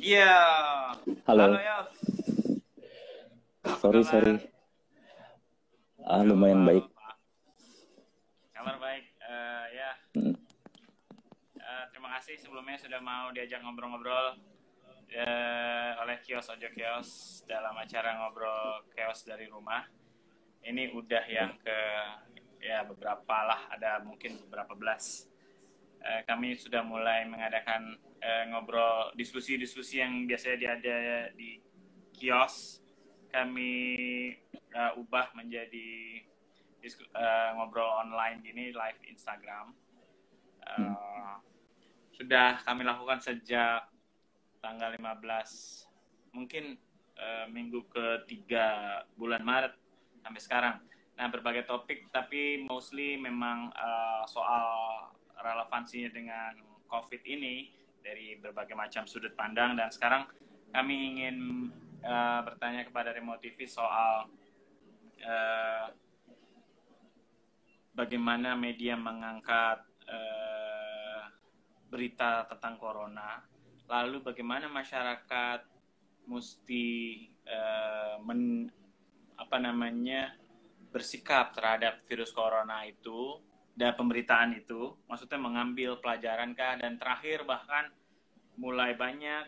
Iya, halo Halo, Yos, apa sorry, kabar? sorry. Gak apa-apa, Lumayan gak baik. apa-apa. Kabar baik. Ya, Mm. terima kasih sebelumnya sudah mau diajak ngobrol-ngobrol oleh Kios Ojo Kios dalam acara ngobrol Kios dari rumah. Ini udah yang ke ya beberapa lah, ada mungkin beberapa belas. Kami sudah mulai mengadakan ngobrol diskusi-diskusi yang biasanya ada di kios. Kami ubah menjadi ngobrol online gini, live Instagram. Mm. Sudah kami lakukan sejak tanggal 15, mungkin minggu ketiga bulan Maret sampai sekarang. Nah, berbagai topik, tapi mostly memang soal relevansinya dengan COVID ini dari berbagai macam sudut pandang. Dan sekarang kami ingin bertanya kepada Remo TV soal bagaimana media mengangkat berita tentang corona, lalu bagaimana masyarakat mesti bersikap terhadap virus corona itu dan pemberitaan itu, maksudnya mengambil pelajaran kah, dan terakhir bahkan mulai banyak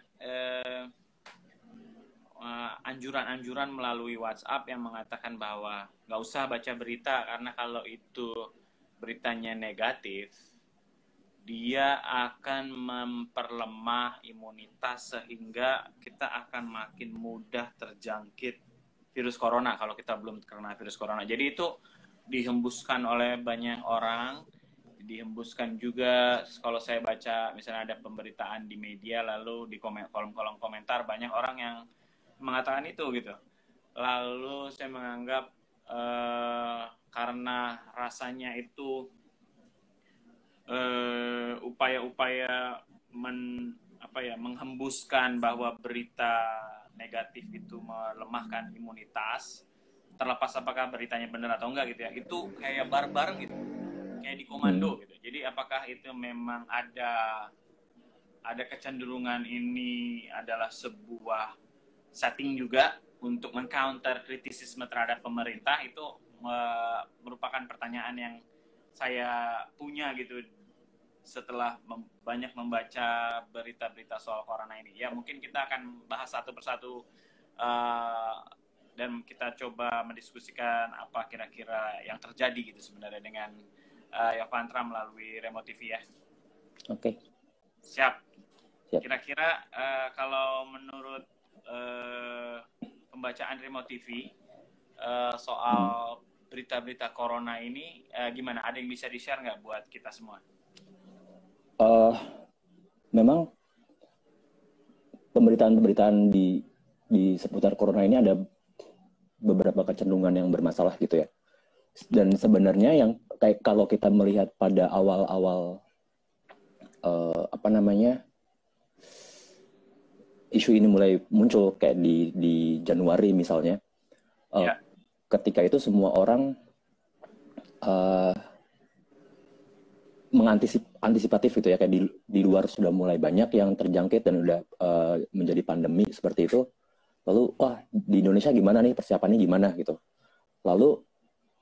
anjuran-anjuran melalui WhatsApp yang mengatakan bahwa nggak usah baca berita karena kalau itu beritanya negatif, dia akan memperlemah imunitas sehingga kita akan makin mudah terjangkit virus corona kalau kita belum kena virus corona. Jadi itu dihembuskan oleh banyak orang, dihembuskan juga kalau saya baca misalnya ada pemberitaan di media, lalu di kolom-kolom komentar banyak orang yang mengatakan itu gitu. Lalu saya menganggap karena rasanya itu upaya-upaya menghembuskan bahwa berita negatif itu melemahkan imunitas, terlepas apakah beritanya benar atau enggak gitu ya, itu kayak bareng-bareng gitu, kayak di Mm. komando gitu. Jadi apakah itu memang ada kecenderungan ini adalah sebuah setting juga untuk mengcounter kritisisme terhadap pemerintah, itu merupakan pertanyaan yang saya punya gitu setelah banyak membaca berita-berita soal corona ini. Ya mungkin kita akan bahas satu persatu dan kita coba mendiskusikan apa kira-kira yang terjadi gitu sebenarnya dengan Yovantra melalui Remo TV ya. Oke, Siap. siap. Kira-kira kalau menurut pembacaan Remo TV Mm. soal berita-berita corona ini gimana? Ada yang bisa di-share nggak buat kita semua? Eh, Memang pemberitaan-pemberitaan di seputar corona ini ada beberapa kecenderungan yang bermasalah gitu ya. Dan sebenarnya yang kayak kalau kita melihat pada awal-awal apa namanya isu ini mulai muncul kayak di Januari misalnya, eh, Ya. ketika itu semua orang eh, antisipatif gitu ya, kayak di luar sudah mulai banyak yang terjangkit dan udah menjadi pandemi seperti itu. Lalu wah, di Indonesia gimana nih, persiapannya gimana gitu. Lalu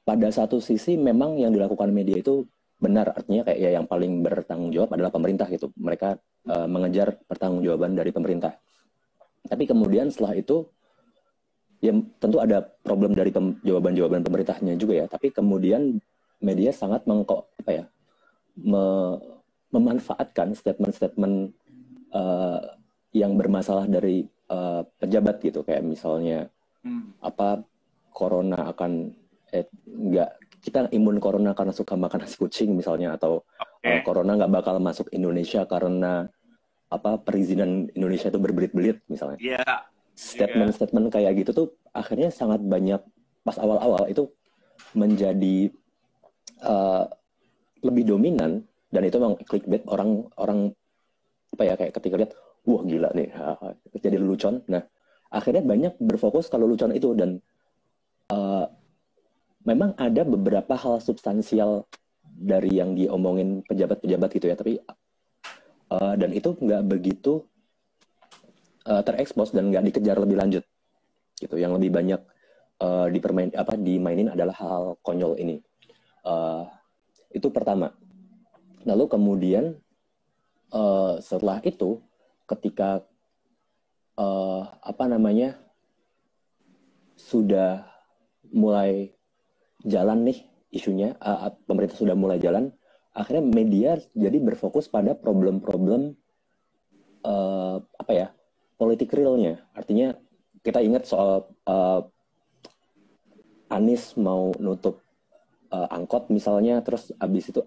pada satu sisi memang yang dilakukan media itu benar, artinya kayak ya yang paling bertanggung jawab adalah pemerintah gitu. Mereka mengejar pertanggungjawaban dari pemerintah. Tapi kemudian setelah itu ya tentu ada problem dari jawaban-jawaban pemerintahnya juga ya. Tapi kemudian media sangat apa ya, memanfaatkan statement-statement yang bermasalah dari pejabat gitu, kayak misalnya apa corona akan nggak, kita imun corona karena suka makan nasi kucing misalnya, atau Oke. corona nggak bakal masuk Indonesia karena apa perizinan Indonesia itu berbelit-belit misalnya. Iya, juga. Statement-statement kayak gitu tuh akhirnya sangat banyak pas awal-awal itu menjadi uh, lebih dominan, dan itu memang clickbait, orang apa ya, kayak ketika lihat wah gila nih, jadi lelucon. Nah akhirnya banyak berfokus kalau lelucon itu, dan memang ada beberapa hal substansial dari yang diomongin pejabat-pejabat gitu ya, tapi dan itu nggak begitu terekspos dan nggak dikejar lebih lanjut gitu. Yang lebih banyak dimainin adalah hal konyol ini. Itu pertama. Lalu kemudian setelah itu ketika sudah mulai jalan nih isunya, pemerintah sudah mulai jalan, akhirnya media jadi berfokus pada problem-problem politik realnya. Artinya kita ingat soal Anies mau nutup angkot misalnya, terus abis itu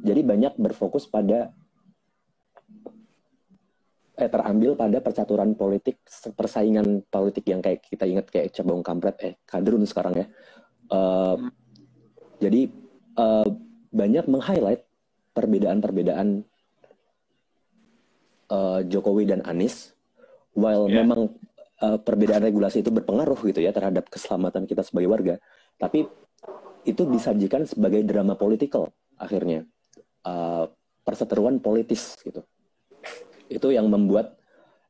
jadi banyak berfokus pada terambil pada percaturan politik, persaingan politik yang kayak kita ingat kayak Cebong Kampret, Kadrun sekarang ya. Jadi banyak meng-highlight perbedaan-perbedaan Jokowi dan Anies, while memang perbedaan regulasi itu berpengaruh gitu ya terhadap keselamatan kita sebagai warga, tapi itu disajikan sebagai drama politikal akhirnya, perseteruan politis gitu. Itu yang membuat,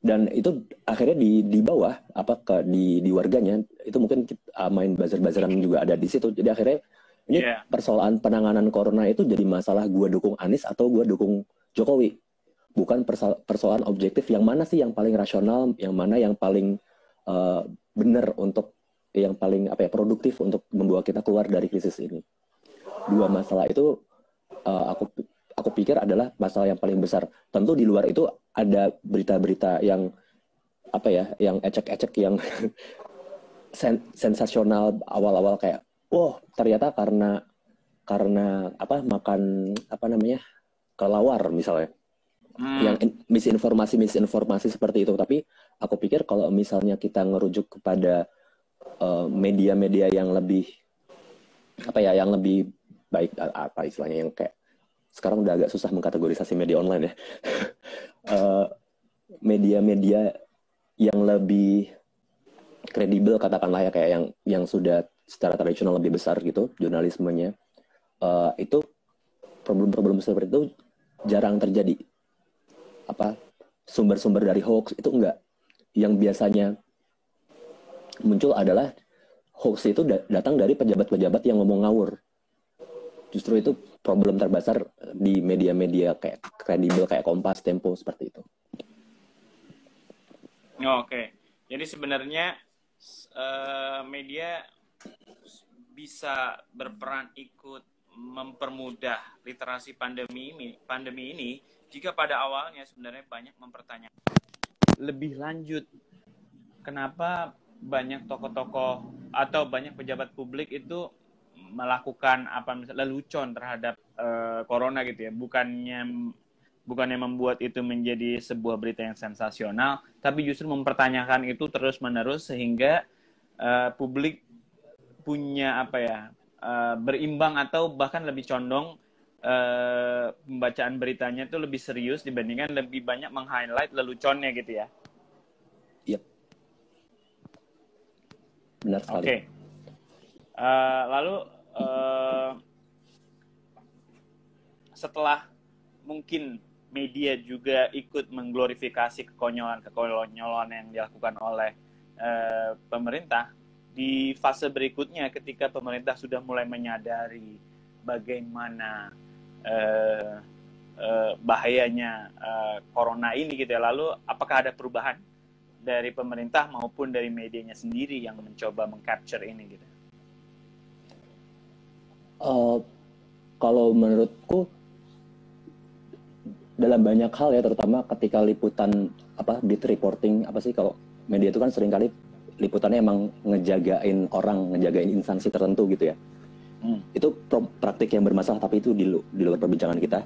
dan itu akhirnya di bawah di warganya itu mungkin main buzzer-buzzeran juga ada di situ. Jadi akhirnya ini persoalan penanganan corona itu jadi masalah gue dukung Anies atau gue dukung Jokowi, bukan persoalan objektif yang mana sih yang paling rasional, yang mana yang paling benar untuk yang paling produktif untuk membawa kita keluar dari krisis ini. Dua masalah itu aku pikir adalah masalah yang paling besar. Tentu di luar itu ada berita-berita yang yang ecek-ecek, yang sensasional awal-awal kayak, ternyata karena makan kelelawar misalnya. Yang misinformasi seperti itu. Tapi aku pikir kalau misalnya kita ngerujuk kepada media-media yang lebih yang lebih baik, istilahnya, yang kayak sekarang udah agak susah mengkategorisasi media online ya. Media-media yang lebih kredibel katakanlah ya, kayak yang sudah secara tradisional lebih besar gitu jurnalismenya, itu problem-problem seperti itu jarang terjadi. Sumber-sumber dari hoax itu enggak. Yang biasanya muncul adalah hoax itu datang dari pejabat-pejabat yang ngomong ngawur. Justru itu problem terbesar di media-media kayak kredibel kayak Kompas, Tempo, seperti itu. Oke. Jadi sebenarnya media bisa berperan ikut mempermudah literasi pandemi ini jika pada awalnya sebenarnya banyak mempertanyakan lebih lanjut kenapa banyak tokoh-tokoh atau banyak pejabat publik itu melakukan lelucon terhadap corona gitu ya, bukannya membuat itu menjadi sebuah berita yang sensasional, tapi justru mempertanyakan itu terus-menerus sehingga publik punya berimbang atau bahkan lebih condong pembacaan beritanya itu lebih serius dibandingkan lebih banyak meng-highlight leluconnya gitu ya. Iya. Benar sekali. Oke. Lalu setelah mungkin media juga ikut mengglorifikasi kekonyolan yang dilakukan oleh pemerintah, di fase berikutnya ketika pemerintah sudah mulai menyadari bagaimana bahayanya corona ini gitu ya, lalu apakah ada perubahan dari pemerintah maupun dari medianya sendiri yang mencoba meng-capture ini gitu? Kalau menurutku dalam banyak hal ya, terutama ketika liputan beat reporting kalau media itu kan seringkali liputannya emang ngejagain orang, ngejagain instansi tertentu gitu ya. Itu praktik yang bermasalah, tapi itu di luar perbincangan kita.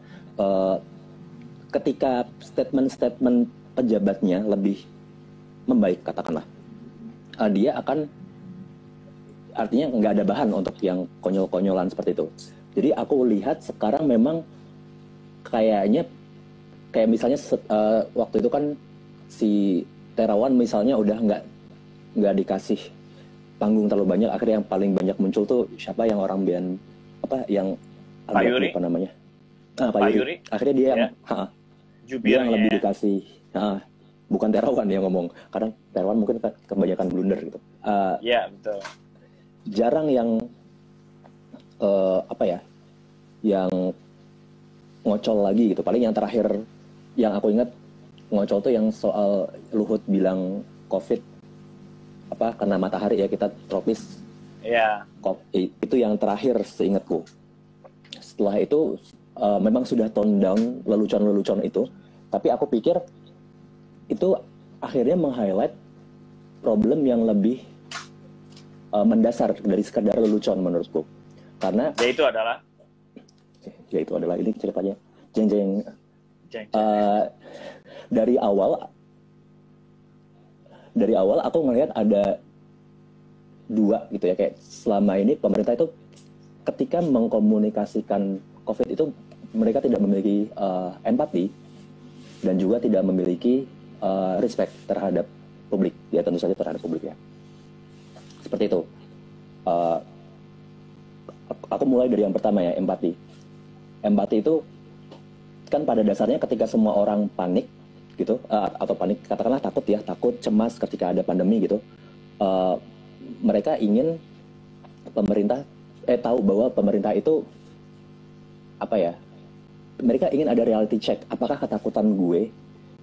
Ketika statement pejabatnya lebih membaik katakanlah, dia akan, artinya nggak ada bahan untuk yang konyol-konyolan seperti itu. Jadi aku lihat sekarang memang kayak misalnya waktu itu kan si Terawan misalnya udah nggak dikasih panggung terlalu banyak, akhirnya yang paling banyak muncul tuh siapa yang orang yang Pak Yuri. Apa namanya? Pak Yuri. Akhirnya dia yang dia yang lebih dikasih bukan Terawan yang ngomong. Kadang Terawan mungkin kebanyakan blunder gitu. Iya, betul. Jarang yang apa ya, yang ngocol lagi gitu. Paling yang terakhir yang aku ingat ngocol tuh yang soal Luhut bilang COVID apa kena matahari ya kita tropis. Iya. Itu yang terakhir seingatku. Setelah itu memang sudah tone down lelucon-lelucon itu, tapi aku pikir itu akhirnya meng-highlight problem yang lebih mendasar dari sekadar lelucon menurutku. Karena ya itu adalah ini ceritanya jeng-jeng. Dari awal aku ngelihat ada dua gitu ya, kayak selama ini pemerintah itu ketika mengkomunikasikan COVID itu mereka tidak memiliki empati dan juga tidak memiliki respect terhadap publik, ya tentu saja terhadap publik ya. Seperti itu. Aku mulai dari yang pertama ya, empati. Empati itu kan pada dasarnya ketika semua orang panik gitu, atau panik katakanlah takut cemas ketika ada pandemi gitu, mereka ingin pemerintah tahu bahwa pemerintah itu apa ya, mereka ingin ada reality check, apakah ketakutan gue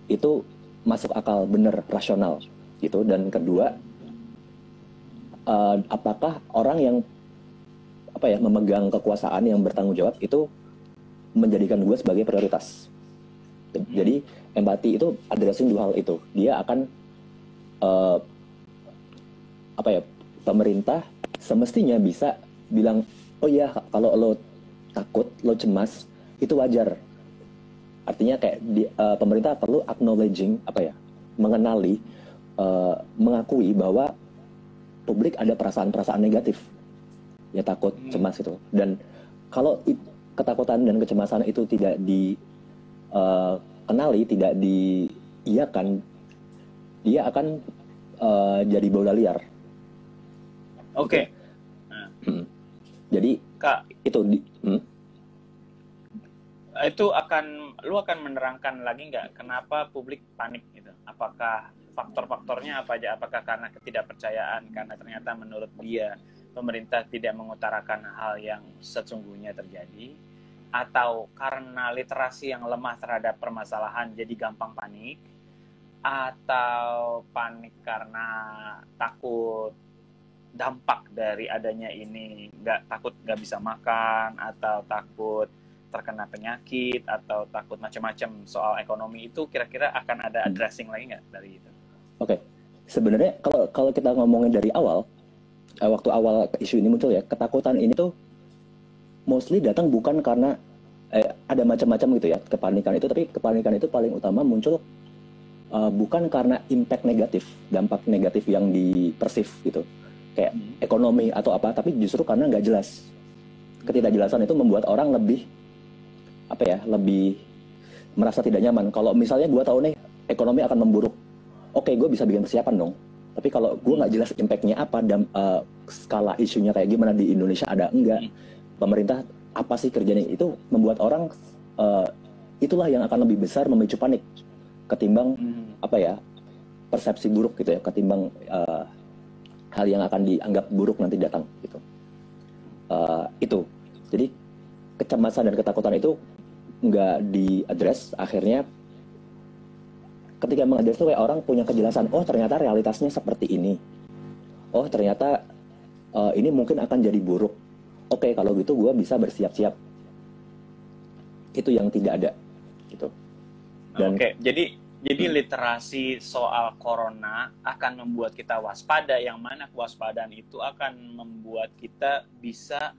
itu masuk akal, bener, rasional gitu. Dan kedua, apakah orang yang apa ya memegang kekuasaan yang bertanggung jawab itu menjadikan gue sebagai prioritas. Jadi empati itu addressing dua hal itu. Dia akan apa ya, pemerintah semestinya bisa bilang, oh iya kalau lo takut, lo cemas, itu wajar. Artinya kayak pemerintah perlu acknowledging, apa ya, mengenali, mengakui bahwa publik ada perasaan-perasaan negatif, ya takut, cemas itu. Dan kalau ketakutan dan kecemasan itu tidak dikenali, tidak diiyakan, dia akan jadi bola liar. Oke. Jadi Kak, itu itu lu akan menerangkan lagi nggak kenapa publik panik gitu? Apakah faktor-faktornya apa aja? Apakah karena ketidakpercayaan, karena ternyata menurut dia pemerintah tidak mengutarakan hal yang sesungguhnya terjadi, atau karena literasi yang lemah terhadap permasalahan jadi gampang panik, atau panik karena takut dampak dari adanya ini, takut nggak bisa makan, atau takut terkena penyakit, atau takut macam-macam soal ekonomi, itu kira-kira akan ada addressing lagi nggak dari itu? Oke. Sebenarnya kalau kita ngomongin dari awal, waktu awal isu ini muncul ya, ketakutan ini tuh mostly datang bukan karena ada macam-macam gitu ya kepanikan itu, tapi kepanikan itu paling utama muncul bukan karena impact negatif, dampak negatif yang dipersif gitu, kayak ekonomi atau apa, tapi justru karena nggak jelas. Ketidakjelasan itu membuat orang lebih apa ya, lebih merasa tidak nyaman. Kalau misalnya gue tahu nih ekonomi akan memburuk, oke, gue bisa bikin persiapan dong. Tapi kalau gue nggak jelas impactnya apa dan skala isunya kayak gimana, di Indonesia ada enggak, pemerintah apa sih kerjanya, itu membuat orang itulah yang akan lebih besar memicu panik ketimbang apa ya, persepsi buruk gitu ya, ketimbang hal yang akan dianggap buruk nanti datang gitu. Itu jadi kecemasan dan ketakutan itu nggak diadres. Akhirnya ketika mengadres itu kayak orang punya kejelasan, oh ternyata realitasnya seperti ini, oh ternyata ini mungkin akan jadi buruk, oke kalau gitu gue bisa bersiap-siap. Itu yang tidak ada gitu. Dan oke, jadi literasi soal corona akan membuat kita waspada, yang mana kewaspadaan itu akan membuat kita bisa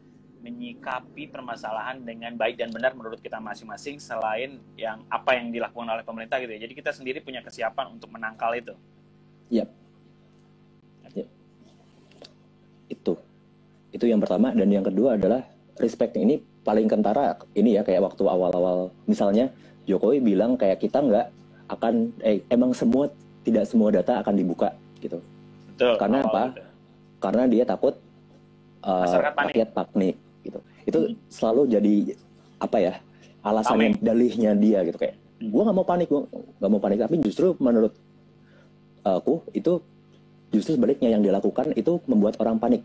menyikapi permasalahan dengan baik dan benar menurut kita masing-masing, selain yang apa yang dilakukan oleh pemerintah gitu ya. Jadi kita sendiri punya kesiapan untuk menangkal itu. Yep. Itu yang pertama. Dan yang kedua adalah respect. Ini paling kentara ini ya, kayak waktu awal-awal misalnya Jokowi bilang kayak kita nggak akan emang tidak semua data akan dibuka gitu. Betul. Karena apa? Gitu. Karena dia takut rakyat panik gitu. Itu selalu jadi apa ya, alasannya, dalihnya dia gitu, kayak gue nggak mau panik, tapi justru menurut aku itu justru sebaliknya, yang dilakukan itu membuat orang panik.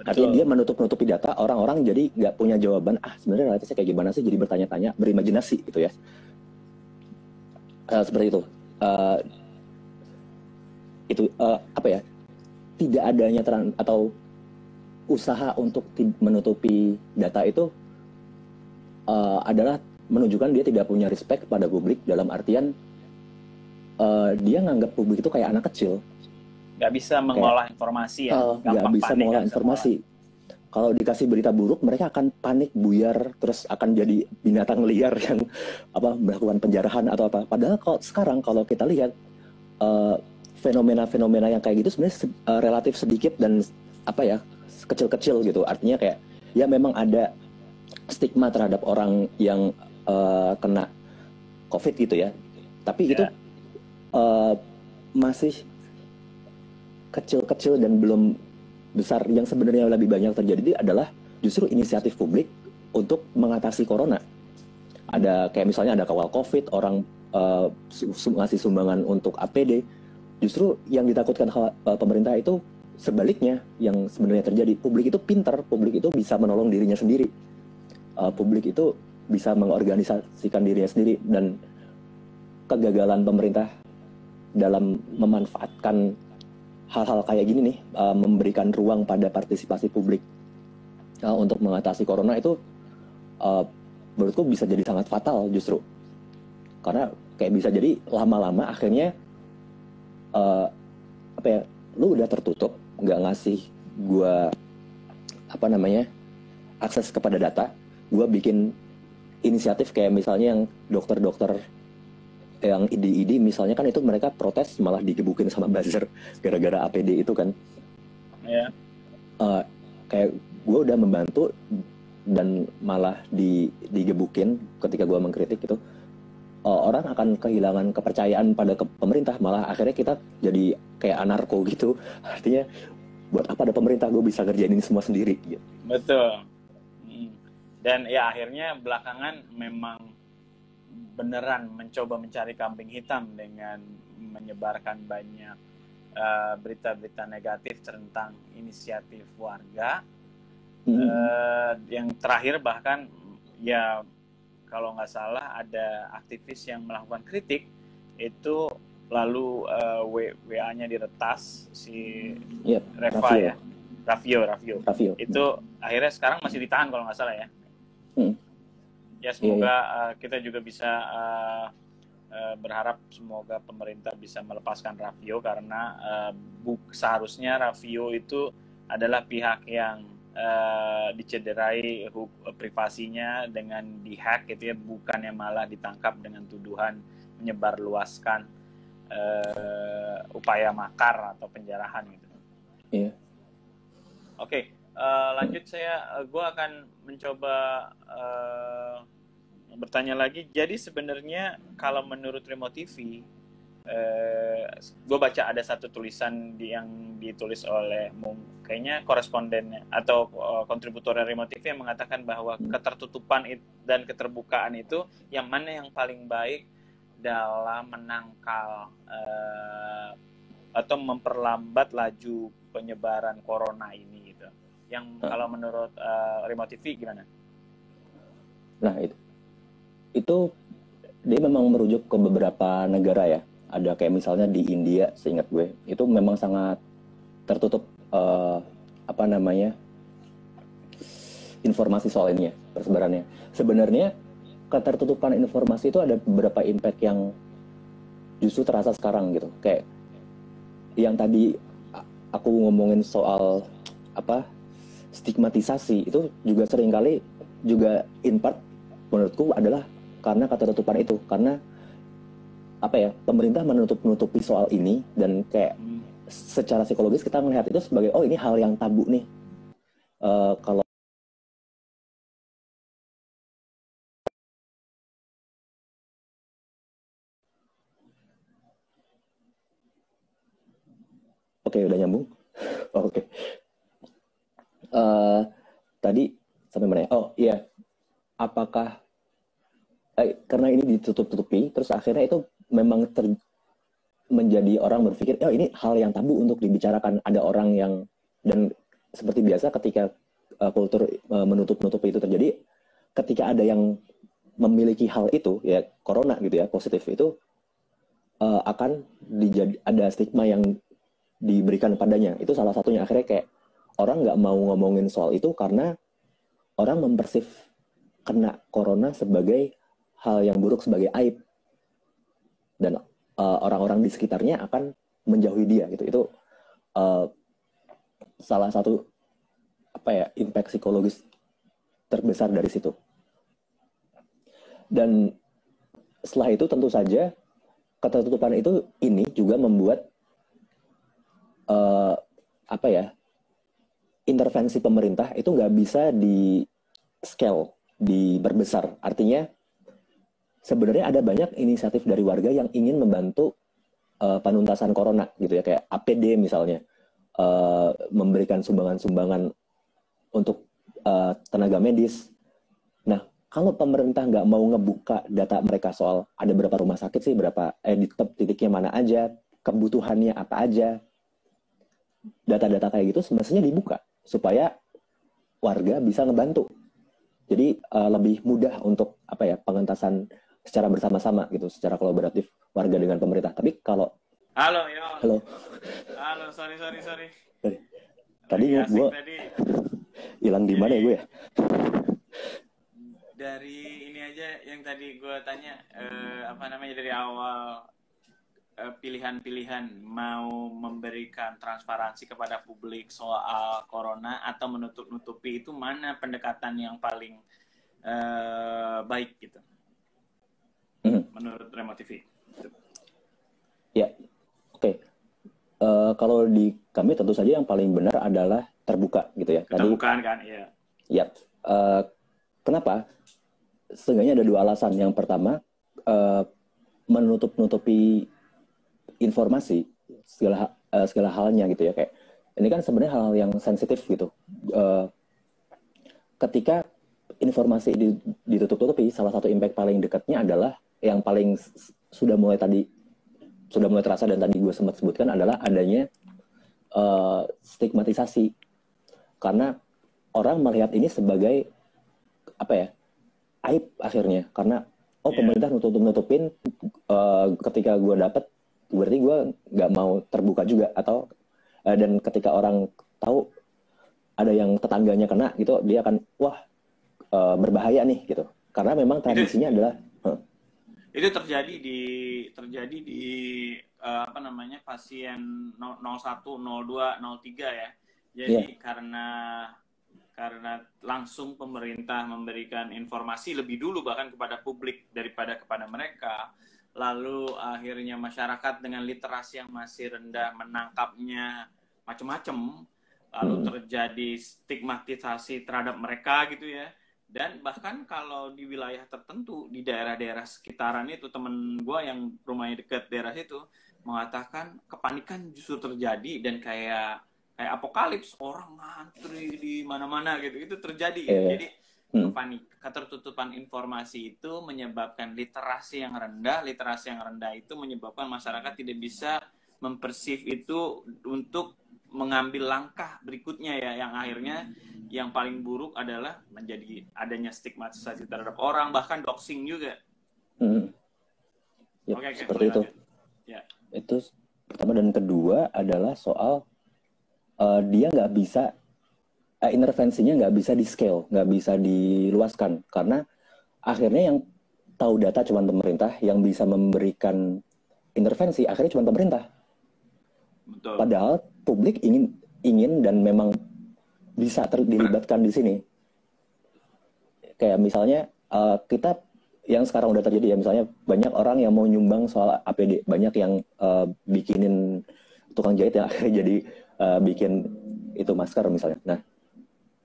Artinya Betul. dia menutup-nutupi data, orang-orang jadi nggak punya jawaban. Sebenarnya realitasnya kayak gimana sih? Jadi bertanya-tanya, berimajinasi gitu ya. Seperti itu. Uh, apa ya? Tidak adanya atau usaha untuk menutupi data itu adalah menunjukkan dia tidak punya respect pada publik, dalam artian dia nganggap publik itu kayak anak kecil. Nggak bisa mengolah informasi ya, Nggak gampang bisa panik mengolah kan informasi. Kalau dikasih berita buruk, mereka akan panik, buyar, terus akan jadi binatang liar yang melakukan penjarahan atau apa. Padahal sekarang kalau kita lihat fenomena-fenomena yang kayak gitu sebenarnya relatif sedikit dan kecil-kecil gitu. Artinya kayak ya memang ada stigma terhadap orang yang kena COVID gitu ya. Tapi itu masih kecil-kecil dan belum besar. Yang sebenarnya lebih banyak terjadi adalah justru inisiatif publik untuk mengatasi corona. Ada kayak misalnya ada kawal COVID, orang ngasih sumbangan untuk APD. Justru yang ditakutkan pemerintah itu sebaliknya yang sebenarnya terjadi. Publik itu pintar, publik itu bisa menolong dirinya sendiri. Publik itu bisa mengorganisasikan dirinya sendiri, dan kegagalan pemerintah dalam memanfaatkan hal-hal kayak gini nih, memberikan ruang pada partisipasi publik untuk mengatasi corona itu menurutku bisa jadi sangat fatal justru. Karena kayak bisa jadi lama-lama akhirnya lu udah tertutup, nggak ngasih gua akses kepada data. Gua bikin inisiatif kayak misalnya yang dokter-dokter yang ID misalnya kan, itu mereka protes malah digebukin sama buzzer gara-gara APD itu kan. Ya. Kayak gue udah membantu dan malah digebukin ketika gue mengkritik itu. Orang akan kehilangan kepercayaan pada pemerintah, malah akhirnya kita jadi kayak anarko gitu. Artinya buat apa ada pemerintah, gue bisa kerjain ini semua sendiri gitu. Betul. Dan ya akhirnya belakangan memang beneran mencoba mencari kambing hitam dengan menyebarkan banyak berita-berita negatif tentang inisiatif warga. Yang terakhir bahkan ya kalau nggak salah ada aktivis yang melakukan kritik itu, lalu WA-nya diretas si Raffio itu akhirnya sekarang masih ditahan kalau nggak salah ya. Ya semoga kita juga bisa berharap semoga pemerintah bisa melepaskan Raffio, karena seharusnya Raffio itu adalah pihak yang dicederai privasinya dengan dihack gitu ya, bukannya malah ditangkap dengan tuduhan menyebarluaskan upaya makar atau penjarahan gitu. Iya. Oke, lanjut gue akan mencoba bertanya lagi. Jadi sebenarnya kalau menurut Remo TV, gue baca ada satu tulisan yang ditulis oleh kayaknya koresponden atau kontributor Remo TV yang mengatakan bahwa ketertutupan dan keterbukaan itu yang mana yang paling baik dalam menangkal atau memperlambat laju penyebaran corona ini gitu. Yang kalau menurut Remo TV gimana? Nah itu dia memang merujuk ke beberapa negara ya. Ada kayak misalnya di India, seingat gue itu memang sangat tertutup informasi soal ini ya, persebarannya. Sebenarnya ketertutupan informasi itu ada beberapa impact yang justru terasa sekarang gitu. Kayak yang tadi aku ngomongin soal stigmatisasi itu juga seringkali juga in part menurutku adalah karena ketertutupan itu, karena pemerintah menutupi soal ini, dan kayak secara psikologis kita melihat itu sebagai ini hal yang tabu nih. Kalau udah nyambung. Oke. Tadi sampai mana ya? Iya. Apakah karena ini ditutup-tutupi, terus akhirnya itu memang menjadi orang berpikir, oh ini hal yang tabu untuk dibicarakan. Ada orang yang, dan seperti biasa ketika kultur menutup-nutupi itu terjadi, ketika ada yang memiliki hal itu, ya corona gitu ya, positif itu, akan ada stigma yang diberikan padanya. Itu salah satunya. Akhirnya kayak orang nggak mau ngomongin soal itu karena orang mempersif kena corona sebagai hal yang buruk, sebagai aib. Dan orang-orang di sekitarnya akan menjauhi dia gitu. Itu salah satu impact psikologis terbesar dari situ. Dan setelah itu tentu saja ketertutupan itu ini juga membuat intervensi pemerintah itu nggak bisa di scale, diperbesar. Artinya sebenarnya ada banyak inisiatif dari warga yang ingin membantu penuntasan corona gitu ya, kayak APD misalnya, memberikan sumbangan-sumbangan untuk tenaga medis. Nah, kalau pemerintah nggak mau ngebuka data mereka soal ada berapa rumah sakit sih, berapa di titiknya mana aja, kebutuhannya apa aja, data-data kayak gitu semestinya dibuka supaya warga bisa ngebantu. Jadi lebih mudah untuk pengentasan secara bersama-sama gitu, secara kolaboratif warga dengan pemerintah. Tapi kalau halo, sorry. Tadi gue hilang di mana ya gue ya? Dari ini aja yang tadi gue tanya, dari awal, pilihan-pilihan mau memberikan transparansi kepada publik soal corona atau menutup-nutupi, itu mana pendekatan yang paling baik gitu menurut Remo TV? Ya, oke. Kalau di kami tentu saja yang paling benar adalah terbuka gitu ya. Keterbukaan kan, iya. Ya. Kenapa? Setidaknya ada dua alasan. Yang pertama, menutup-nutupi informasi segala halnya gitu ya, kayak ini kan sebenarnya hal yang sensitif gitu. Ketika informasi ditutup-tutupi, salah satu impact paling dekatnya adalah yang paling sudah mulai terasa dan tadi gue sempat sebutkan adalah adanya stigmatisasi, karena orang melihat ini sebagai aib akhirnya, karena pemerintah nutupin, ketika gue dapet berarti gue nggak mau terbuka juga, atau dan ketika orang tahu ada yang tetangganya kena gitu, dia akan berbahaya nih gitu, karena memang tradisinya adalah itu terjadi di pasien 01, 02, 03 ya. Jadi karena langsung pemerintah memberikan informasi lebih dulu bahkan kepada publik daripada kepada mereka, lalu akhirnya masyarakat dengan literasi yang masih rendah menangkapnya macam-macam, lalu terjadi stigmatisasi terhadap mereka gitu ya. Dan bahkan kalau di wilayah tertentu, di daerah-daerah sekitaran itu, temen gue yang rumahnya dekat daerah situ mengatakan kepanikan justru terjadi, dan kayak apokalips, orang ngantri di mana-mana gitu, itu terjadi gitu. Jadi ketertutupan informasi itu menyebabkan literasi yang rendah itu menyebabkan masyarakat tidak bisa mempersif itu untuk mengambil langkah berikutnya ya, yang akhirnya yang paling buruk adalah menjadi adanya stigmatisasi terhadap orang, bahkan doxing juga. Seperti itu. Ya. Itu pertama, dan kedua adalah soal dia nggak bisa intervensinya nggak bisa di scale, nggak bisa diluaskan, karena akhirnya yang tahu data cuma pemerintah, yang bisa memberikan intervensi akhirnya cuma pemerintah. Betul. Padahal publik ingin dan memang bisa dilibatkan di sini. Kayak misalnya kita yang sekarang udah terjadi ya, misalnya banyak orang yang mau nyumbang soal APD, banyak yang bikinin tukang jahit yang akhirnya jadi bikin itu masker misalnya. Nah,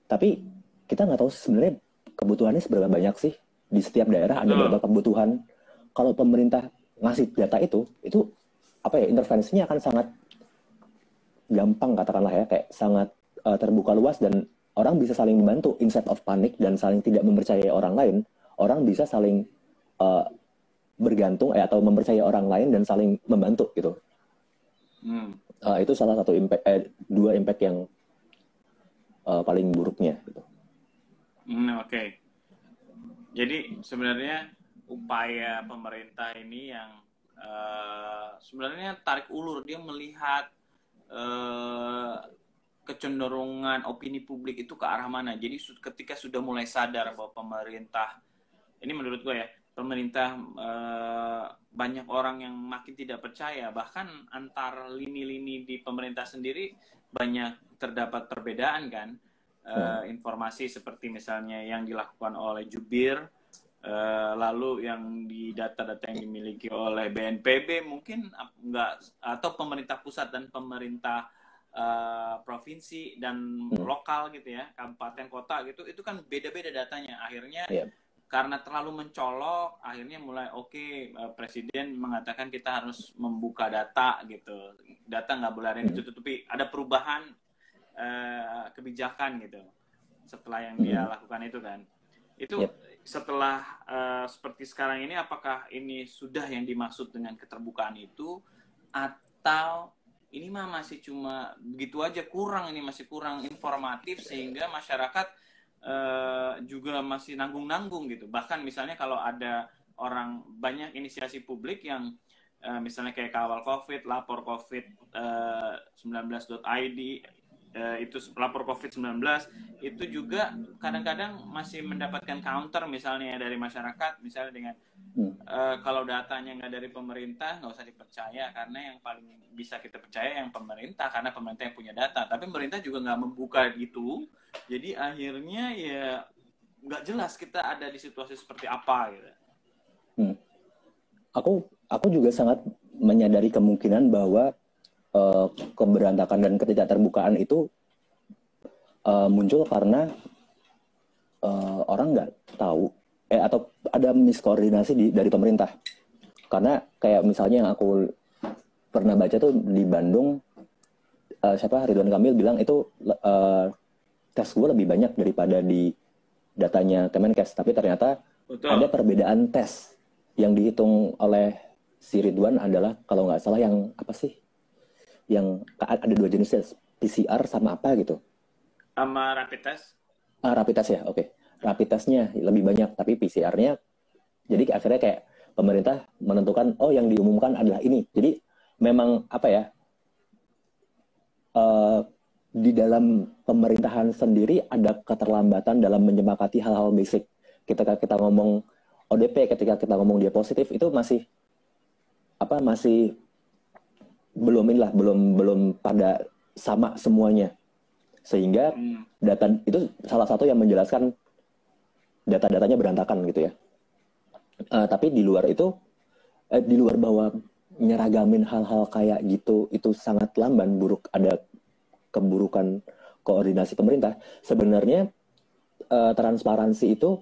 tapi kita nggak tahu sebenarnya kebutuhannya seberapa banyak sih di setiap daerah, ada berapa kebutuhan. Kalau pemerintah ngasih data itu intervensinya akan sangat gampang, katakanlah ya, kayak sangat terbuka luas, dan orang bisa saling membantu instead of panic dan saling tidak mempercayai orang lain. Orang bisa saling bergantung atau mempercayai orang lain dan saling membantu gitu. Itu salah satu dua impact yang paling buruknya gitu. Oke. Jadi sebenarnya upaya pemerintah ini yang sebenarnya tarik ulur, dia melihat kecenderungan opini publik itu ke arah mana. Jadi ketika sudah mulai sadar bahwa pemerintah, ini menurut gue ya, pemerintah banyak orang yang makin tidak percaya, bahkan antar lini-lini di pemerintah sendiri banyak terdapat perbedaan kan. Informasi seperti misalnya yang dilakukan oleh jubir, lalu yang di data-data yang dimiliki oleh BNPB mungkin enggak, atau pemerintah pusat dan pemerintah provinsi dan lokal gitu ya, kabupaten kota gitu, itu kan beda-beda datanya. Akhirnya karena terlalu mencolok, akhirnya mulai presiden mengatakan kita harus membuka data gitu, data nggak boleh ada yang ditutupi, ada perubahan kebijakan gitu setelah yang dia lakukan itu kan. Itu setelah seperti sekarang ini, apakah ini sudah yang dimaksud dengan keterbukaan itu, atau ini mah masih cuma begitu aja, kurang, ini masih kurang informatif sehingga masyarakat juga masih nanggung-nanggung gitu. Bahkan misalnya kalau ada orang, banyak inisiasi publik yang misalnya kayak kawal COVID, lapor COVID-19.id, itu lapor COVID-19, itu juga kadang-kadang masih mendapatkan counter misalnya dari masyarakat, misalnya dengan kalau datanya nggak dari pemerintah nggak usah dipercaya, karena yang paling bisa kita percaya yang pemerintah, karena pemerintah yang punya data. Tapi pemerintah juga nggak membuka gitu, jadi akhirnya ya nggak jelas kita ada di situasi seperti apa gitu. Aku juga sangat menyadari kemungkinan bahwa keberantakan dan ketidakterbukaan itu muncul karena orang nggak tahu atau ada miskoordinasi dari pemerintah. Karena kayak misalnya yang aku pernah baca tuh di Bandung, Ridwan Kamil bilang itu tes gue lebih banyak daripada di datanya Kemenkes, tapi ternyata ada perbedaan tes yang dihitung oleh si Ridwan adalah kalau nggak salah yang apa sih? Yang ada dua jenis tes, PCR sama apa gitu. Sama rapid test? Rapid test ya, oke. Rapid testnya lebih banyak, tapi PCR-nya, jadi akhirnya kayak pemerintah menentukan, yang diumumkan adalah ini. Jadi memang apa ya, di dalam pemerintahan sendiri ada keterlambatan dalam menyepakati hal-hal basic. Ketika kita ngomong ODP, ketika kita ngomong dia positif, itu masih belum pada sama semuanya, sehingga data itu salah satu yang menjelaskan data-datanya berantakan gitu ya. Tapi di luar itu, di luar bahwa nyeragamin hal-hal kayak gitu itu sangat lamban, buruk, ada keburukan koordinasi pemerintah. Sebenarnya transparansi itu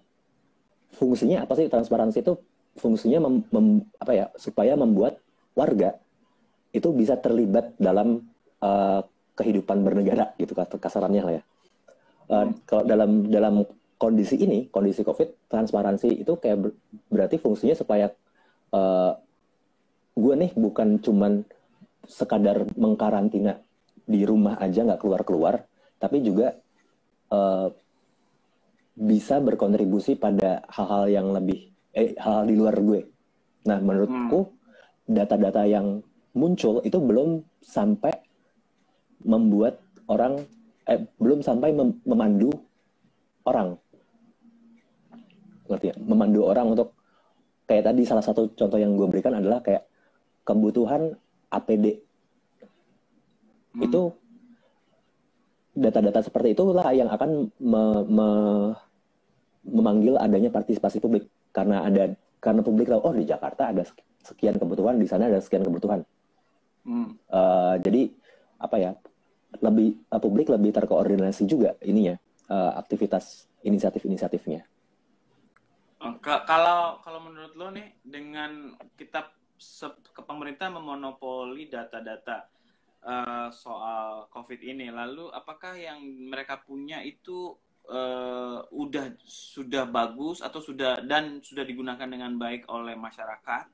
fungsinya apa sih? Transparansi itu fungsinya supaya membuat warga itu bisa terlibat dalam kehidupan bernegara gitu kasarannya lah ya. Kalau dalam kondisi ini, kondisi COVID, transparansi itu kayak berarti fungsinya supaya gue nih bukan cuman sekadar mengkarantina di rumah aja nggak keluar-keluar, tapi juga bisa berkontribusi pada hal-hal yang lebih hal-hal di luar gue. Nah, menurutku data-data yang muncul itu belum sampai membuat orang belum sampai memandu orang, ngerti ya? Memandu orang untuk kayak tadi, salah satu contoh yang gue berikan adalah kayak kebutuhan APD. Itu data-data seperti itulah yang akan memanggil adanya partisipasi publik, karena publik tahu di Jakarta ada sekian kebutuhan, di sana ada sekian kebutuhan. Jadi apa ya, publik lebih terkoordinasi juga ininya, aktivitas inisiatifnya. Kalau menurut lo nih, dengan kita pemerintah memonopoli data-data soal COVID ini, lalu apakah yang mereka punya itu sudah bagus atau sudah digunakan dengan baik oleh masyarakat,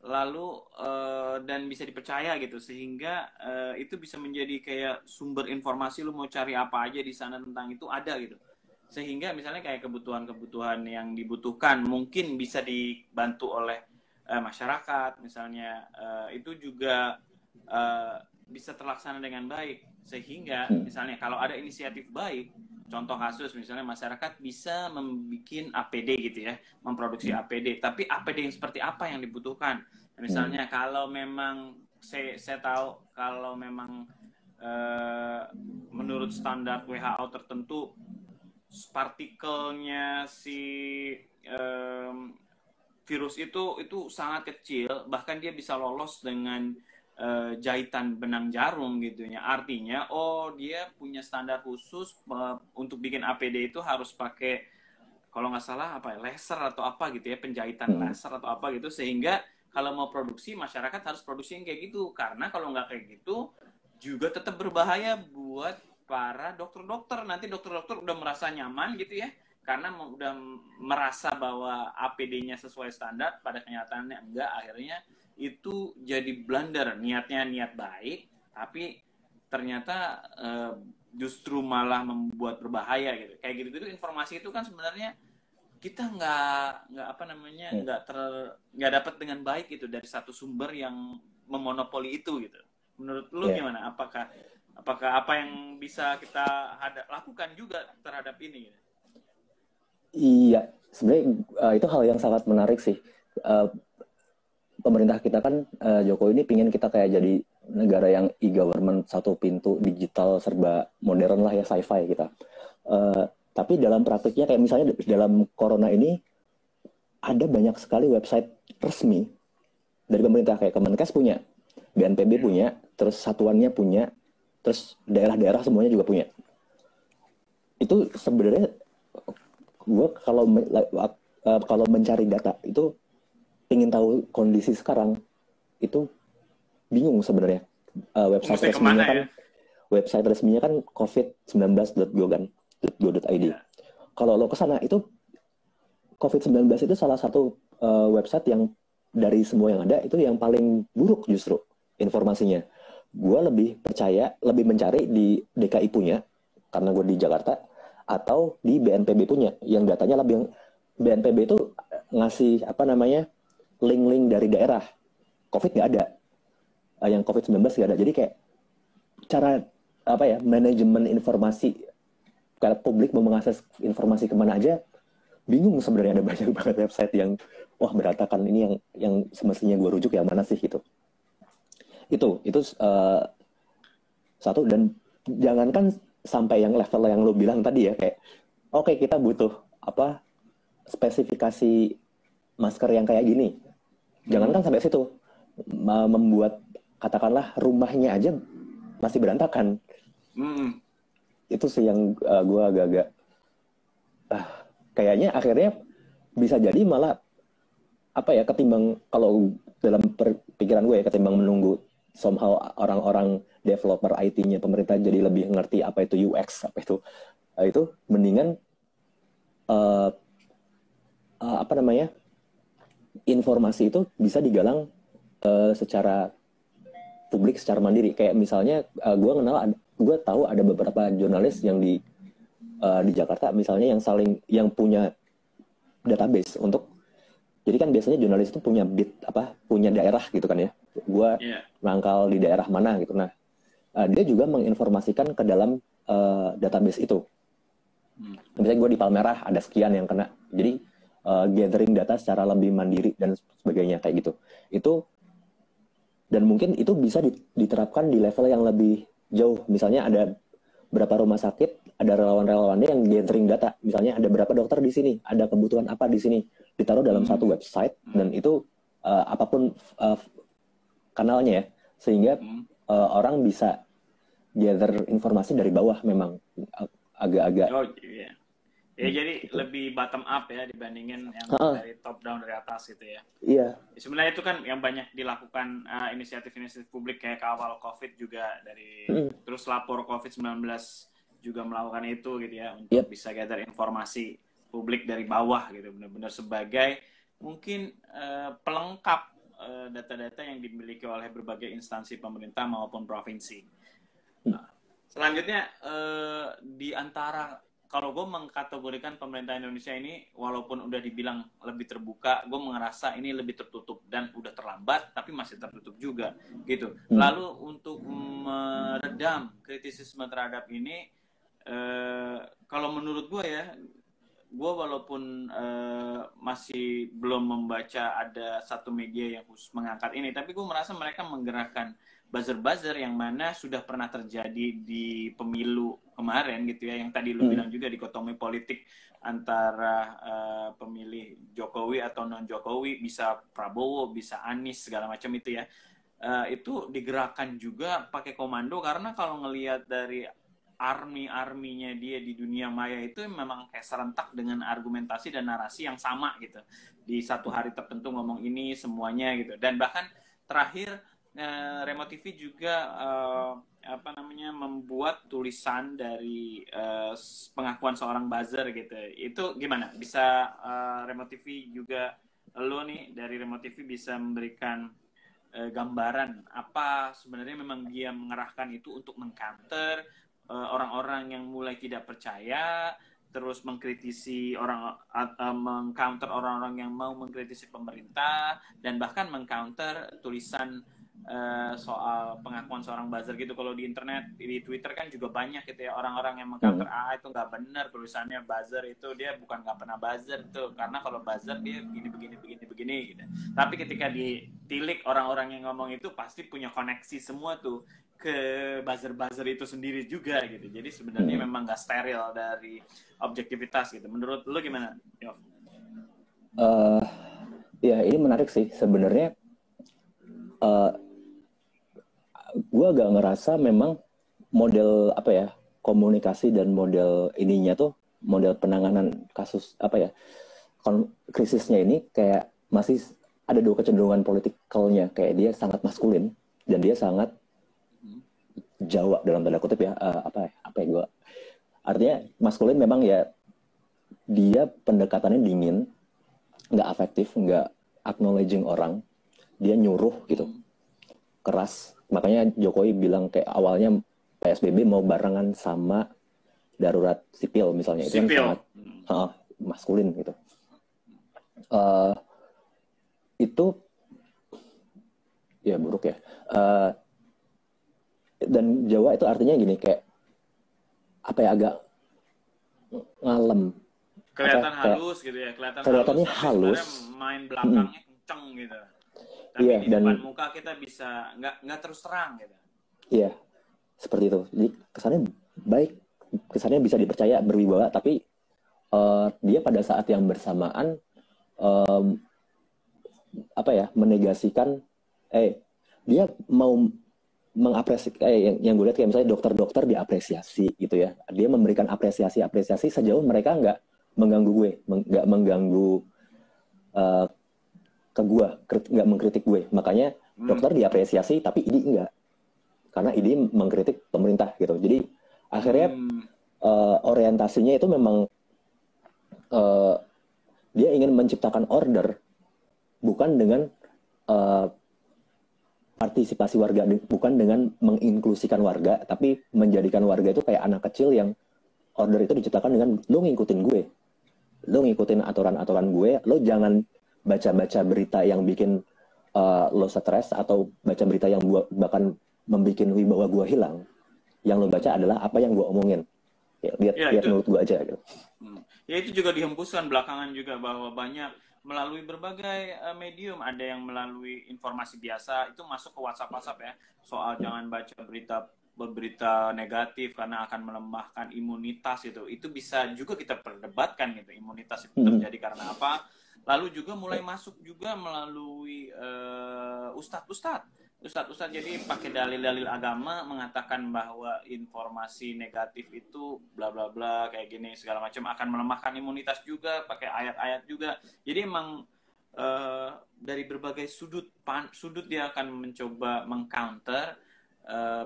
lalu dan bisa dipercaya gitu, sehingga itu bisa menjadi kayak sumber informasi. Lu mau cari apa aja di sana tentang itu ada gitu, sehingga misalnya kayak kebutuhan-kebutuhan yang dibutuhkan mungkin bisa dibantu oleh masyarakat misalnya, itu juga bisa terlaksana dengan baik, sehingga misalnya kalau ada inisiatif baik, contoh kasus misalnya masyarakat bisa membuat APD gitu ya, memproduksi APD, tapi APD yang seperti apa yang dibutuhkan. Misalnya kalau memang saya tahu kalau memang menurut standar WHO tertentu partikelnya si virus itu sangat kecil, bahkan dia bisa lolos dengan jahitan benang jarum gitu ya. Artinya dia punya standar khusus untuk bikin APD itu harus pakai, kalau nggak salah apa ya, laser atau apa gitu ya, penjahitan laser atau apa gitu, sehingga kalau mau produksi masyarakat harus produksi yang kayak gitu, karena kalau nggak kayak gitu juga tetap berbahaya buat para dokter-dokter. Nanti dokter-dokter udah merasa nyaman gitu ya, karena udah merasa bahwa APD-nya sesuai standar, pada kenyataannya enggak, akhirnya itu jadi blunder. Niatnya niat baik, tapi ternyata justru malah membuat berbahaya gitu. Kayak gitu-gitu informasi itu kan sebenarnya kita nggak dapat dengan baik gitu dari satu sumber yang memonopoli itu gitu. Menurut lu gimana? Apakah apa yang bisa kita lakukan juga terhadap ini? Iya, sebenarnya itu hal yang sangat menarik sih. Pemerintah kita kan, Jokowi ini pingin kita kayak jadi negara yang e-government, satu pintu, digital, serba modern lah ya, sci-fi kita. Tapi dalam praktiknya kayak misalnya dalam corona ini, ada banyak sekali website resmi dari pemerintah, kayak Kemenkes punya, BNPB punya, terus satuannya punya, terus daerah-daerah semuanya juga punya. Itu sebenarnya gue kalau mencari data itu ingin tahu kondisi sekarang itu bingung sebenarnya. Website resminya kan covid19.go kan, .go.id. Kalau lo kesana itu COVID-19 itu salah satu website yang dari semua yang ada itu yang paling buruk justru informasinya. Gue lebih mencari di DKI punya, karena gue di Jakarta, atau di BNPB punya, yang datanya lebih. BNPB itu ngasih link-link dari daerah. COVID nggak ada, yang COVID-19 nggak ada. Jadi kayak cara manajemen informasi, karena publik mau mengakses informasi kemana aja bingung sebenarnya. Ada banyak banget website yang berantakan, ini yang semestinya gue rujuk yang mana sih gitu. Itu satu. Dan jangankan sampai yang level yang lo bilang tadi ya, kayak kita butuh spesifikasi masker yang kayak gini. Jangankan sampai situ, membuat katakanlah rumahnya aja masih berantakan. Itu sih yang gue agak-agak kayaknya akhirnya bisa jadi malah ketimbang, kalau dalam pikiran gue ya, ketimbang menunggu somehow orang-orang developer IT-nya pemerintah jadi lebih ngerti apa itu UX, itu mendingan informasi itu bisa digalang secara publik, secara mandiri. Kayak misalnya gue tahu ada beberapa jurnalis yang di Jakarta misalnya yang punya database untuk, jadi kan biasanya jurnalis itu punya punya daerah gitu kan ya. Gue mangkal di daerah mana gitu. Nah, dia juga menginformasikan ke dalam database itu. Misalnya gue di Palmerah ada sekian yang kena. Jadi gathering data secara lebih mandiri dan sebagainya kayak gitu. Dan mungkin itu bisa diterapkan di level yang lebih jauh. Misalnya ada berapa rumah sakit, ada relawan-relawannya yang gathering data. Misalnya ada berapa dokter di sini, ada kebutuhan apa di sini, ditaruh dalam satu website, dan itu apapun kanalnya ya, sehingga orang bisa gather informasi dari bawah. Memang agak-agak jadi lebih bottom up ya dibandingin yang dari top down, dari atas gitu ya. Iya. Sebenarnya itu kan yang banyak dilakukan inisiatif-inisiatif publik, kayak kawal COVID juga dari terus lapor COVID-19 juga melakukan itu gitu ya, untuk bisa gather informasi publik dari bawah gitu, benar-benar sebagai mungkin pelengkap data-data yang dimiliki oleh berbagai instansi pemerintah maupun provinsi. Nah, selanjutnya di antara kalau gue mengkategorikan pemerintah Indonesia ini walaupun udah dibilang lebih terbuka, gue merasa ini lebih tertutup dan udah terlambat tapi masih tertutup juga gitu. Lalu untuk meredam kritisisme terhadap ini, kalau menurut gue ya, gue walaupun masih belum membaca ada satu media yang khusus mengangkat ini, tapi gue merasa mereka menggerakkan buzzer-buzzer yang mana sudah pernah terjadi di pemilu kemarin gitu ya, yang tadi lu bilang juga dikotomi politik antara pemilih Jokowi atau non Jokowi, bisa Prabowo, bisa Anies segala macam itu ya. Itu digerakkan juga pakai komando, karena kalau ngelihat dari army-arminya dia di dunia maya itu memang kayak serentak dengan argumentasi dan narasi yang sama gitu. Di satu hari tertentu ngomong ini semuanya gitu. Dan bahkan terakhir Remo TV juga membuat tulisan dari pengakuan seorang buzzer gitu. Itu gimana? Bisa Remo TV juga, lo nih dari Remo TV bisa memberikan gambaran apa sebenarnya memang dia mengerahkan itu untuk mengcounter orang-orang yang mulai tidak percaya, terus mengkritisi mengcounter orang-orang yang mau mengkritisi pemerintah, dan bahkan mengcounter tulisan soal pengakuan seorang buzzer gitu. Kalau di internet, di Twitter kan juga banyak gitu ya orang-orang yang mengcounter itu nggak benar tulisannya, buzzer itu dia bukan nggak pernah buzzer tuh, karena kalau buzzer dia begini gitu. Tapi ketika ditilik orang-orang yang ngomong itu pasti punya koneksi semua tuh ke buzzer-buzzer itu sendiri juga gitu. Jadi sebenarnya memang nggak steril dari objektivitas gitu. Menurut lu gimana, Yov? Ya ini menarik sih sebenarnya. Gue agak ngerasa memang model komunikasi dan model ininya tuh, model penanganan kasus krisisnya ini kayak masih ada dua kecenderungan politikalnya. Kayak dia sangat maskulin dan dia sangat Jawa dalam tanda kutip ya. Artinya maskulin memang ya, dia pendekatannya dingin, nggak afektif, nggak acknowledging orang, dia nyuruh gitu, keras. Makanya Jokowi bilang kayak awalnya PSBB mau barengan sama darurat sipil misalnya, itu kan sangat maskulin gitu. Itu ya buruk ya. Dan Jawa itu artinya gini, kayak agak ngalem. Kelihatan halus gitu ya, kelihatannya halus. Main belakangnya kenceng gitu. Tapi di depan muka kita bisa nggak terus terang gitu. Iya, seperti itu. Jadi kesannya baik, kesannya bisa dipercaya, berwibawa, tapi dia pada saat yang bersamaan menegasikan, dia mau mengapresiasi, yang gue lihat kayak misalnya dokter-dokter diapresiasi gitu ya. Dia memberikan apresiasi sejauh mereka nggak mengganggu gue, nggak mengganggu ke gue, nggak mengkritik gue. Makanya dokter diapresiasi, tapi ID enggak, karena ID mengkritik pemerintah gitu. Jadi akhirnya orientasinya itu memang dia ingin menciptakan order, bukan dengan partisipasi warga, bukan dengan menginklusikan warga, tapi menjadikan warga itu kayak anak kecil yang order itu diciptakan dengan lo ngikutin gue, lo ngikutin aturan-aturan gue, lo jangan baca-baca berita yang bikin lo stres, atau baca berita yang bahkan membuat wibawa gue hilang. Yang lo baca adalah apa yang gue omongin. Lihat menurut gue aja gitu. Ya itu juga dihembuskan belakangan juga, bahwa banyak melalui berbagai medium, ada yang melalui informasi biasa itu masuk ke WhatsApp ya, soal jangan baca berita negatif karena akan melemahkan imunitas. Itu bisa juga kita perdebatkan gitu, imunitas itu terjadi karena apa. Lalu juga mulai masuk juga melalui ustadz, jadi pakai dalil-dalil agama mengatakan bahwa informasi negatif itu bla bla bla kayak gini segala macam akan melemahkan imunitas juga, pakai ayat-ayat juga. Jadi emang dari berbagai sudut dia akan mencoba mengcounter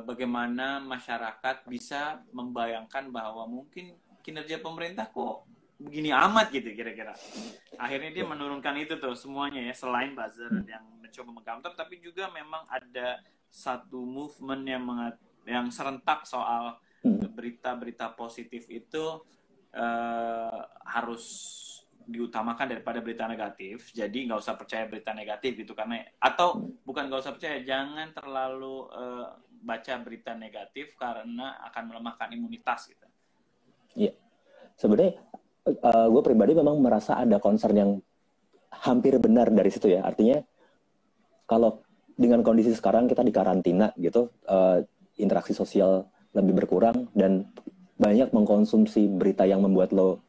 bagaimana masyarakat bisa membayangkan bahwa mungkin kinerja pemerintah kok begini amat gitu kira-kira. Akhirnya dia menurunkan itu tuh semuanya ya, selain buzzer yang mencoba mengcounter, tapi juga memang ada satu movement yang serentak soal berita-berita positif itu harus diutamakan daripada berita negatif. Jadi nggak usah percaya berita negatif gitu, karena atau bukan nggak usah percaya, jangan terlalu baca berita negatif karena akan melemahkan imunitas gitu. Iya, sebenarnya gue pribadi memang merasa ada concern yang hampir benar dari situ ya. Artinya kalau dengan kondisi sekarang kita di karantina gitu, interaksi sosial lebih berkurang dan banyak mengkonsumsi berita yang membuat lo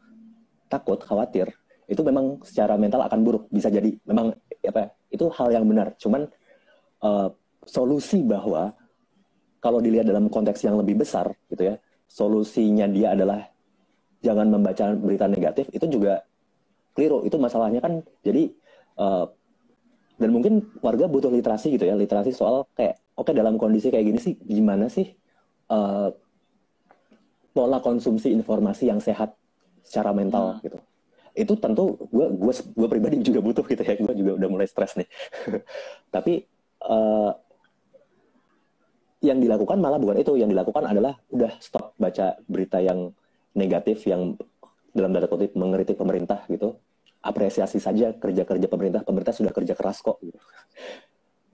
takut, khawatir, itu memang secara mental akan buruk. Bisa jadi memang itu hal yang benar. Cuman solusi bahwa kalau dilihat dalam konteks yang lebih besar gitu ya, solusinya dia adalah jangan membaca berita negatif, itu juga keliru. Itu masalahnya kan, jadi dan mungkin warga butuh literasi gitu ya, literasi soal kayak oke, dalam kondisi kayak gini sih gimana sih pola konsumsi informasi yang sehat secara mental gitu. Itu tentu gue pribadi juga butuh gitu ya, gue juga udah mulai stres nih. Tapi yang dilakukan malah bukan itu, yang dilakukan adalah udah stop baca berita yang negatif yang dalam tanda kutip mengkritik pemerintah gitu. Apresiasi saja kerja-kerja pemerintah sudah kerja keras kok gitu.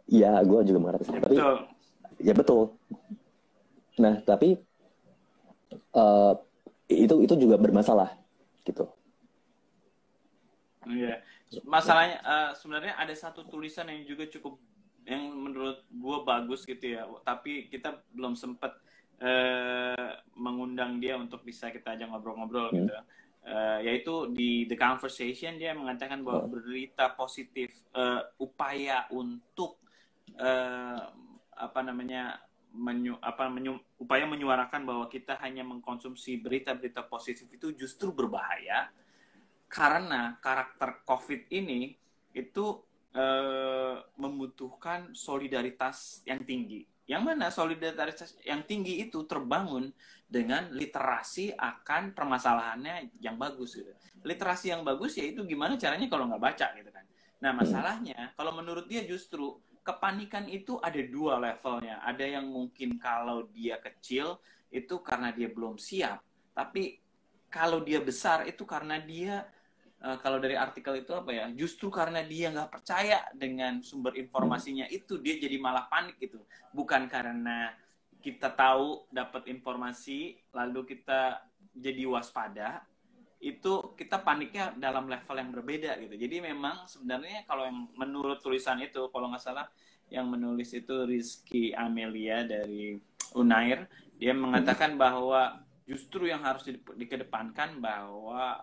Ya, gue juga mengerti. Tapi ya betul. Nah, tapi itu juga bermasalah gitu. Iya. Masalahnya sebenarnya ada satu tulisan yang juga cukup, yang menurut gue bagus gitu ya. Tapi kita belum sempat mengundang dia untuk bisa kita ajak ngobrol-ngobrol gitu. Yaitu di The Conversation dia mengatakan bahwa berita positif, upaya untuk upaya menyuarakan bahwa kita hanya mengkonsumsi berita-berita positif itu justru berbahaya karena karakter COVID ini itu membutuhkan solidaritas yang tinggi. Yang mana solidaritas yang tinggi itu terbangun dengan literasi akan permasalahannya yang bagus gitu. Literasi yang bagus yaitu gimana caranya kalau nggak baca gitu kan. Nah masalahnya kalau menurut dia justru kepanikan itu ada dua levelnya. Ada yang mungkin kalau dia kecil itu karena dia belum siap. Tapi kalau dia besar itu karena dia, kalau dari artikel itu apa ya, justru karena dia nggak percaya dengan sumber informasinya itu, dia jadi malah panik gitu. Bukan karena kita tahu dapat informasi, lalu kita jadi waspada, itu kita paniknya dalam level yang berbeda gitu. Jadi memang sebenarnya kalau yang menurut tulisan itu, kalau nggak salah yang menulis itu Rizky Amelia dari Unair, dia mengatakan bahwa justru yang harus dikedepankan bahwa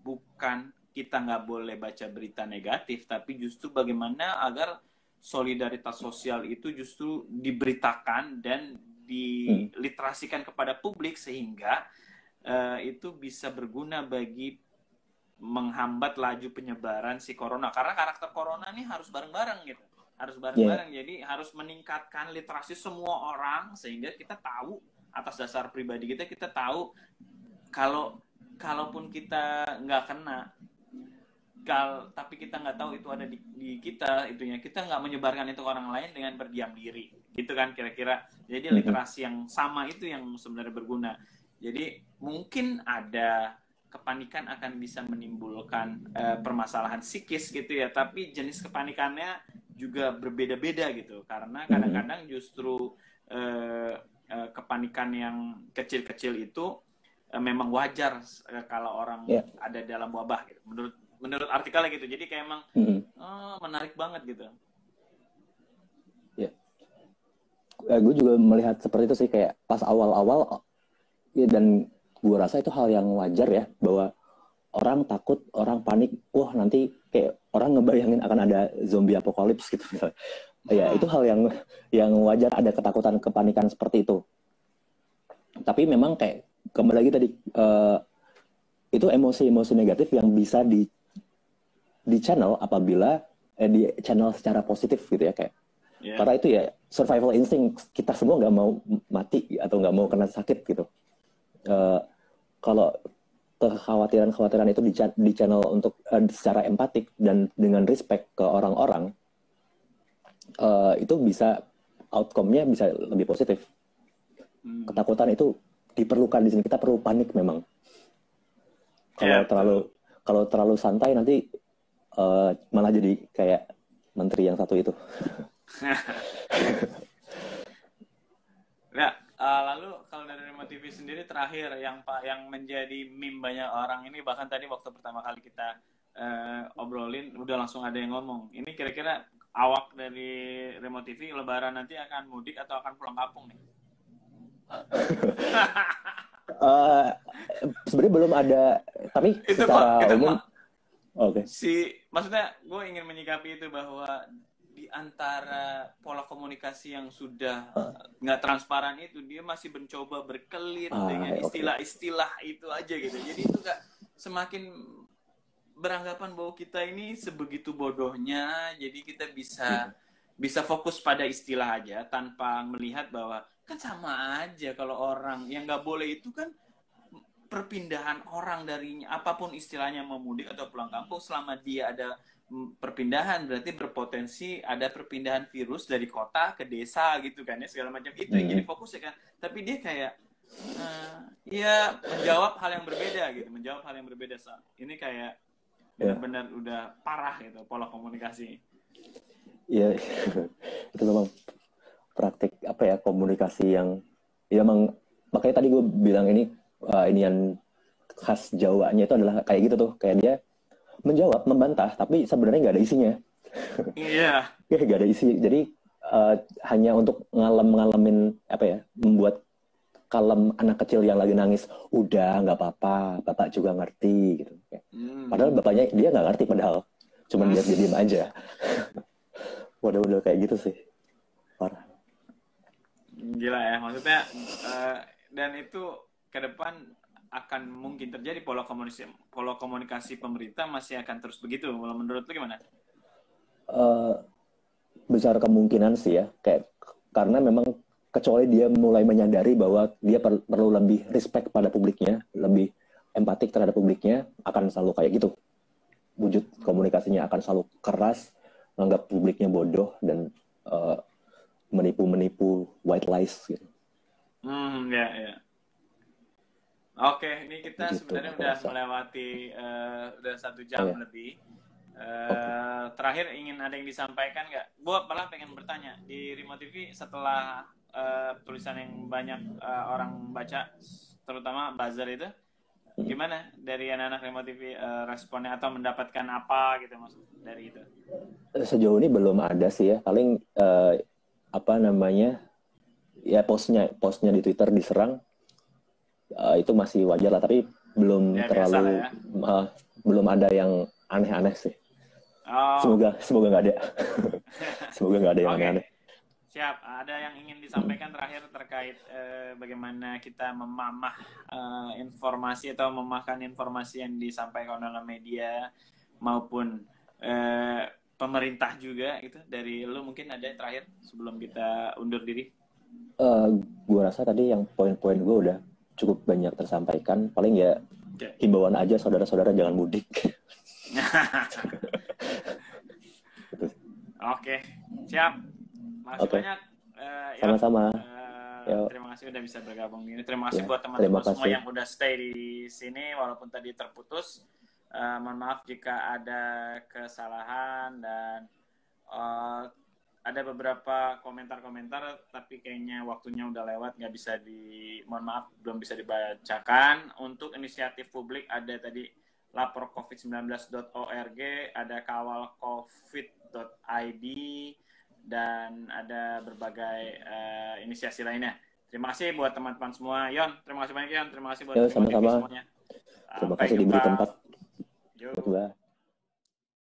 bukan kita nggak boleh baca berita negatif, tapi justru bagaimana agar solidaritas sosial itu justru diberitakan dan diliterasikan kepada publik sehingga itu bisa berguna bagi menghambat laju penyebaran si corona. Karena karakter corona ini harus bareng-bareng gitu. Harus bareng-bareng. Jadi harus meningkatkan literasi semua orang sehingga kita tahu atas dasar pribadi kita tahu kalaupun kita nggak kena, tapi kita nggak tahu itu ada di kita, itunya kita nggak menyebarkan itu ke orang lain dengan berdiam diri, gitu kan kira-kira. Jadi literasi yang sama itu yang sebenarnya berguna. Jadi mungkin ada kepanikan akan bisa menimbulkan permasalahan psikis gitu ya, tapi jenis kepanikannya juga berbeda-beda gitu, karena kadang-kadang justru kepanikan yang kecil-kecil itu memang wajar kalau orang ada dalam wabah gitu. Menurut artikelnya gitu. Jadi kayak emang menarik banget gitu. Ya. Gue juga melihat seperti itu sih, kayak pas awal-awal ya, dan gue rasa itu hal yang wajar ya, bahwa orang takut, orang panik, wah nanti kayak orang ngebayangin akan ada zombie apokalips gitu misalnya. Ya, itu hal yang wajar, ada ketakutan, kepanikan seperti itu. Tapi memang kayak kembali lagi tadi, itu emosi-emosi negatif yang bisa di channel apabila di channel secara positif gitu ya, kayak karena itu ya survival instinct, kita semua nggak mau mati atau nggak mau kena sakit gitu. Kalau kekhawatiran itu di channel untuk secara empatik dan dengan respect ke orang-orang, itu bisa outcome-nya bisa lebih positif. Ketakutan itu diperlukan di sini. Kita perlu panik memang. Kalau terlalu santai nanti malah jadi kayak menteri yang satu itu. Ya, lalu kalau dari Remo TV sendiri terakhir yang menjadi meme banyak orang ini, bahkan tadi waktu pertama kali kita obrolin udah langsung ada yang ngomong. Ini kira-kira awak dari Remo TV Lebaran nanti akan mudik atau akan pulang kampung nih? Sebenarnya belum ada, tapi itu secara umum. Oke. Maksudnya gue ingin menyikapi itu bahwa di antara pola komunikasi yang sudah nggak transparan itu, dia masih mencoba berkelit dengan istilah-istilah itu aja gitu. Jadi itu gak semakin beranggapan bahwa kita ini sebegitu bodohnya, jadi kita bisa fokus pada istilah aja tanpa melihat bahwa kan sama aja. Kalau orang yang nggak boleh itu kan perpindahan orang dari apapun istilahnya, mau mudik atau pulang kampung, selama dia ada perpindahan berarti berpotensi ada perpindahan virus dari kota ke desa gitu kan ya, segala macam itu yang jadi fokus ya kan. Tapi dia kayak ya menjawab hal yang berbeda gitu, ini kayak benar-benar udah parah gitu pola komunikasi. Iya, itu memang praktik komunikasi yang ya emang, makanya tadi gue bilang ini yang khas Jawanya itu adalah kayak gitu tuh, kayak dia menjawab, membantah, tapi sebenarnya nggak ada isinya. Iya. Nggak ada isi. Jadi hanya untuk ngalamin membuat kalem anak kecil yang lagi nangis. Udah, nggak apa-apa, bapak juga ngerti gitu. Padahal bapaknya dia nggak ngerti, padahal cuman dia diem aja. Waduh kayak gitu sih, parah. Gila ya, maksudnya dan itu ke depan akan mungkin terjadi pola komunikasi pemerintah masih akan terus begitu. Menurut lu gimana? Besar kemungkinan sih ya, kayak karena memang kecuali dia mulai menyadari bahwa dia perlu lebih respect pada publiknya, lebih empatik terhadap publiknya, akan selalu kayak gitu. Wujud komunikasinya akan selalu keras, menganggap publiknya bodoh dan menipu white lies gitu. Ya. Oke, ini kita gitu, sebenarnya udah melewati udah 1 jam lebih. Terakhir ada yang disampaikan nggak? Gue malah pengen bertanya di Remo TV setelah tulisan yang banyak orang baca, terutama buzzer itu, gimana dari anak-anak Remo TV responnya atau mendapatkan apa gitu maksud dari itu? Sejauh ini belum ada sih ya, paling ya postnya di Twitter diserang. Itu masih wajar lah, tapi belum terlalu belum ada yang aneh-aneh sih. Semoga nggak ada. Semoga nggak ada yang aneh-aneh. Siap. Ada yang ingin disampaikan terakhir terkait bagaimana kita memamah informasi atau memakan informasi yang disampaikan oleh media maupun pemerintah juga gitu, dari lu mungkin ada yang terakhir sebelum kita undur diri? Gue rasa tadi yang poin-poin gue udah cukup banyak tersampaikan. Paling ya himbauan aja, saudara-saudara jangan mudik. Oke, siap. Makasih banyak. Sama-sama. Terima kasih udah bisa bergabung ini. Terima kasih buat teman-teman semua yang udah stay di sini walaupun tadi terputus. Mohon maaf jika ada kesalahan dan ada beberapa komentar-komentar tapi kayaknya waktunya udah lewat, mohon maaf belum bisa dibacakan. Untuk inisiatif publik ada tadi laporcovid19.org, ada kawalcovid.id, dan ada berbagai inisiasi lainnya. Terima kasih buat teman-teman semua. Yon, terima kasih banyak Yon, terima kasih buat sama-sama semuanya. Terima kasih diberi tempat. Yo.